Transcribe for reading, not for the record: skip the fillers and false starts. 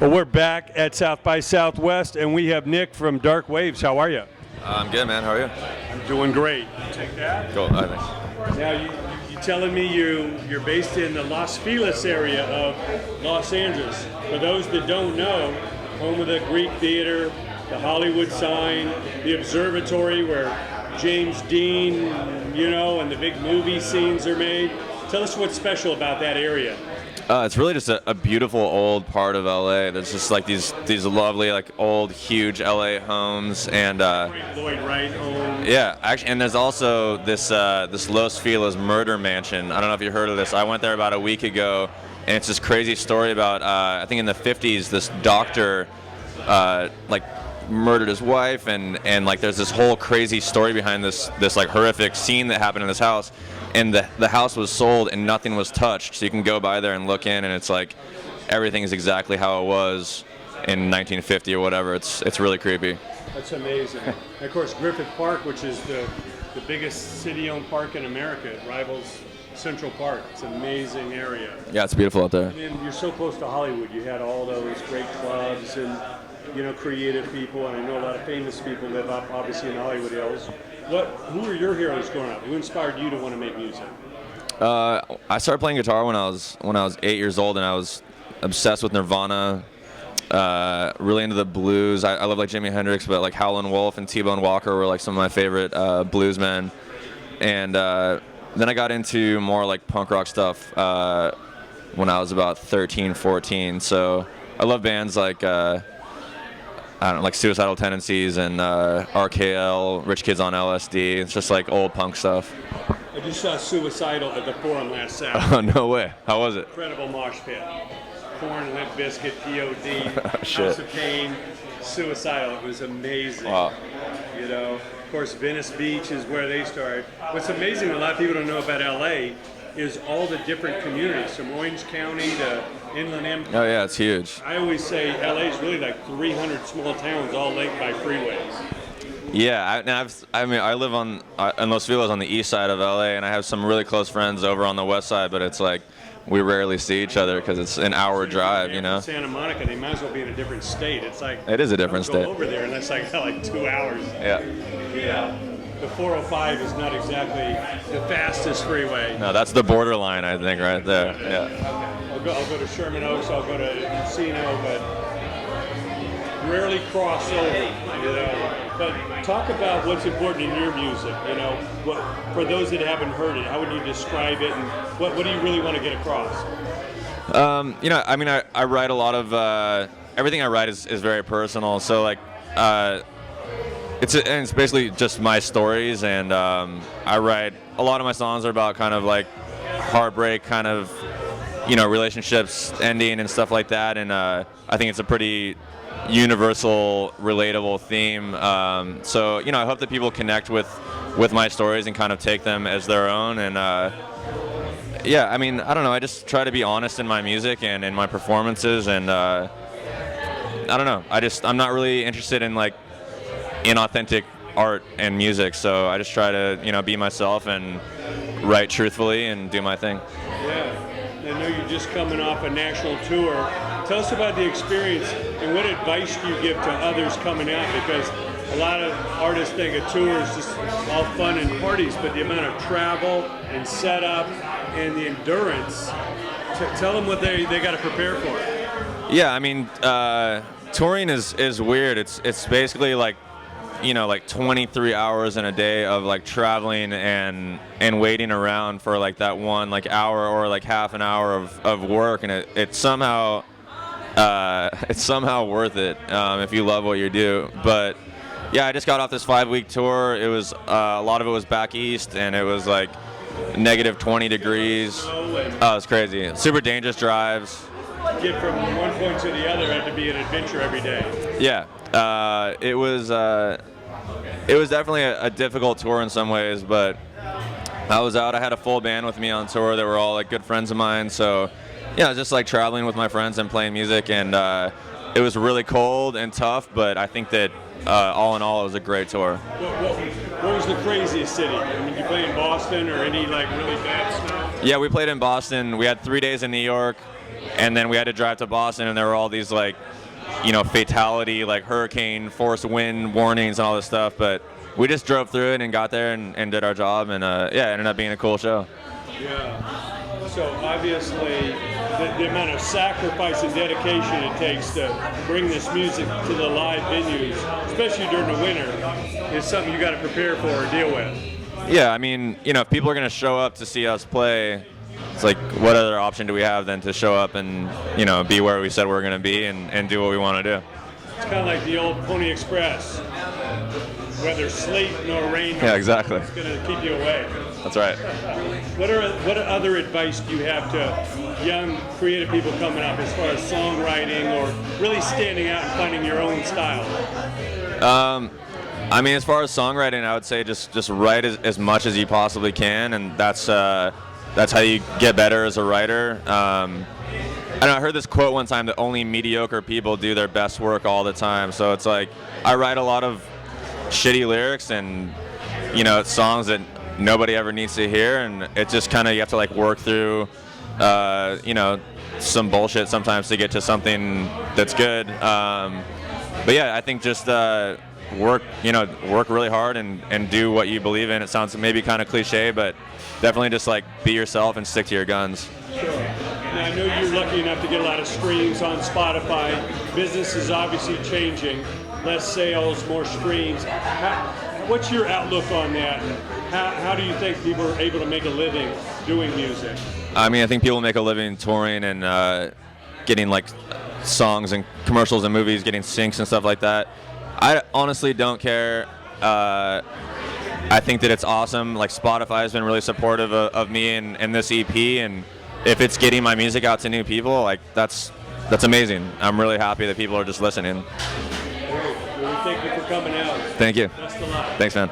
Well, we're back at South by Southwest, and we have Nick from Dark Waves. How are you? I'm good, man. How are you? I'm doing great. Take that. Cool. Thanks. Now, you telling me you're based in the Los Feliz area of Los Angeles. For those that don't know, home of the Greek Theater, the Hollywood sign, the observatory where James Dean, and the big movie scenes are made. Tell us what's special about that area. It's really just a beautiful old part of LA. There's just like these lovely like old huge LA homes and Lloyd Wright home. yeah, actually, and there's also this Los Feliz murder mansion. I don't know if you heard of this. I went there about a week ago, and it's this crazy story about I think in the 50s this doctor like murdered his wife, and like there's this whole crazy story behind this like horrific scene that happened in this house. And the house was sold and nothing was touched, so you can go by there and look in, and it's like everything is exactly how it was in 1950 or whatever. It's really creepy. That's amazing. And of course, Griffith Park, which is the biggest city-owned park in America, it rivals Central Park. It's an amazing area. Yeah, it's beautiful out there. And you're so close to Hollywood. You had all those great clubs and creative people, and I know a lot of famous people live up obviously in the Hollywood Hills. Who were your heroes growing up? Who inspired you to want to make music? I started playing guitar when I was 8 years old, and I was obsessed with Nirvana. Really into the blues. I love like Jimi Hendrix, but like Howlin' Wolf and T-Bone Walker were like some of my favorite bluesmen. And then I got into more like punk rock stuff when I was about 13, 14. So I love bands like I don't know, like Suicidal Tendencies and RKL, Rich Kids on LSD. It's just like old punk stuff. I just saw Suicidal at the Forum last Saturday. Oh, no way. How was it? Incredible mosh pit. Korn, Limp Bizkit, POD, Shit. House of Pain, Suicidal. It was amazing. Wow. Of course, Venice Beach is where they started. What's amazing, a lot of people don't know about LA, is all the different communities, from Orange County to Inland Empire. Oh yeah, it's huge. I always say LA is really like 300 small towns all linked by freeways. Yeah, I live in Los Feliz on the east side of LA, and I have some really close friends over on the west side, but it's like we rarely see each other because it's an hour drive, Santa Monica, they might as well be in a different state. It's like it is a different state. Go over there, and that's like 2 hours. Yeah. The 405 is not exactly the fastest freeway. No, that's the borderline, I think, right there. Yeah. I'll go to Sherman Oaks, I'll go to Encino, but rarely cross over, But talk about what's important in your music, for those that haven't heard it, how would you describe it, and what do you really want to get across? I write a lot of, everything I write is very personal, so like, it's basically just my stories, and I write a lot of my songs are about kind of like heartbreak, kind of relationships ending and stuff like that, and I think it's a pretty universal, relatable theme. So I hope that people connect with my stories and kind of take them as their own, and I don't know, I just try to be honest in my music and in my performances, and I don't know, I'm not really interested in like inauthentic art and music, so I just try to be myself and write truthfully and do my thing. Yeah, I know you're just coming off a national tour. Tell us about the experience and what advice do you give to others coming out, because a lot of artists think a tour is just all fun and parties, but the amount of travel and setup and the endurance, tell them what they got to prepare for. Yeah, I mean, touring is weird. It's basically like 23 hours in a day of like traveling and waiting around for like that one like hour or like half an hour of work, and it's somehow worth it if you love what you do. But yeah, I just got off this 5-week tour. It was a lot of it was back east, and it was like negative 20 degrees. Oh, it's crazy. Super dangerous drives. Get from one point to the other had to be an adventure every day. Yeah, it was definitely a difficult tour in some ways, but I was out. I had a full band with me on tour that were all like good friends of mine. So yeah, just like traveling with my friends and playing music, and it was really cold and tough, but I think that all in all, it was a great tour. What was the craziest city? I mean, did you play in Boston or any like really bad snow? Yeah, we played in Boston. We had 3 days in New York, and then we had to drive to Boston, and there were all these like, you know, fatality, like hurricane, force wind warnings and all this stuff. But we just drove through it and got there and did our job, and yeah, it ended up being a cool show. Yeah. So obviously, the amount of sacrifice and dedication it takes to bring this music to the live venues, especially during the winter, is something you got to prepare for or deal with. Yeah, I mean, you know, if people are going to show up to see us play, it's like, what other option do we have than to show up and, you know, be where we said we're going to be and do what we want to do. It's kind of like the old Pony Express. Whether sleet nor rain, yeah, exactly. It's going to keep you away. That's right. What other advice do you have to young creative people coming up as far as songwriting or really standing out and finding your own style? I mean, as far as songwriting, I would say just write as much as you possibly can, and that's how you get better as a writer. I don't know, I heard this quote one time that only mediocre people do their best work all the time. So it's like, I write a lot of shitty lyrics and, you know, songs that nobody ever needs to hear, and it just kind of, you have to like work through, you know, some bullshit sometimes to get to something that's good. But yeah, I think just work really hard and do what you believe in. It sounds maybe kind of cliche, but definitely just like be yourself and stick to your guns. Sure. Now, I know you're lucky enough to get a lot of streams on Spotify. Business is obviously changing. Less sales, more streams. What's your outlook on that? How do you think people are able to make a living doing music? I mean, I think people make a living touring and getting like songs and commercials and movies, getting syncs and stuff like that. I honestly don't care. I think that it's awesome. Like, Spotify has been really supportive of me and this EP, and if it's getting my music out to new people, like that's amazing. I'm really happy that people are just listening. Great. Well, thank you for coming out. Thank you. Best of luck. Thanks, man.